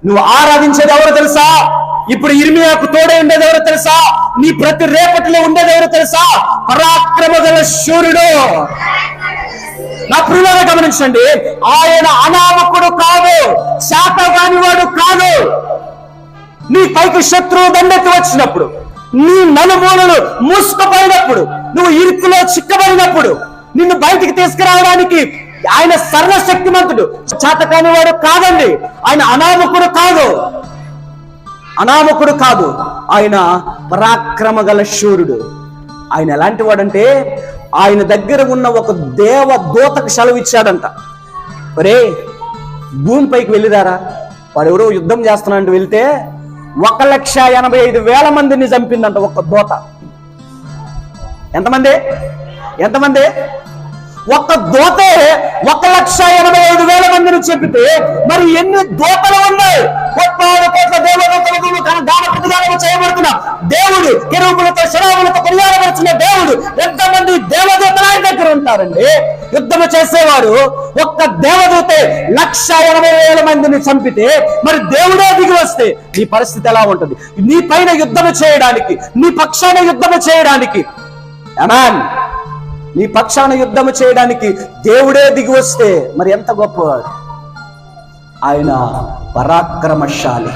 నువ్వు ఆరాధించేది ఎవరో తెలుసా? ఇప్పుడు ఇర్మియాకు తోడే ఉండేది ఎవరో తెలుసా? నీ ప్రతి రేపటిలో ఉండేది ఎవరో తెలుసా? పరాక్రమ గల శూరుడు. నా ప్రియులారా గమనించండి, ఆయన అనామకుడు కాదు, శాతగాని వాడు కాదు. నీ పైకి శత్రువు దండెత్తి వచ్చినప్పుడు, నీ నలుమూలలు మూసుకుపోయినప్పుడు, నువ్వు ఇరుకులో చిక్కబడినప్పుడు నిన్ను బయటికి తీసుకురావడానికి ఆయన సర్వశక్తిమంతుడు. చేతకాని వాడు కాదండి. ఆయన అనామకుడు కాదు, అనామకుడు కాదు. ఆయన పరాక్రమ గల శూరుడు. ఆయన ఎలాంటి వాడంటే, ఆయన దగ్గర ఉన్న ఒక దేవదూతకు సెలవు ఇచ్చాడంట. ఒరే, భూమిపైకి వెళ్ళిరారా, వాడు ఎవరో యుద్ధం చేస్తున్నాడు. వెళ్తే 1,85,000 మందిని చంపిందంట ఒక దూత. ఎంతమంది? ఒక్క దూతే 1,85,000 మందిని చెప్పితే మరి ఎన్ని దూతలు ఉన్నాయి? కోట్ల దేవదూతలకు దానప్రతిదానం చేయబడుతున్న దేవుడు, కెరూబులతో శరాబులతో కొనియాడబడుతున్న దేవుడు, ఎంతమంది దేవదూతలు ఆయన దగ్గర ఉంటారండి. యుద్ధము చేసేవాడు ఒక్క దేవదూతే 1,80,000 మందిని చంపితే మరి దేవుడే దిగి వస్తే నీ పరిస్థితి ఎలా ఉంటుంది? నీ పైన యుద్ధము చేయడానికి, నీ పక్షాన యుద్ధము చేయడానికి, ఆమేన్, నీ పక్షాన యుద్ధము చేయడానికి దేవుడే దిగి వస్తే మరి ఎంత గొప్పవాడు. ఆయన పరాక్రమశాలి.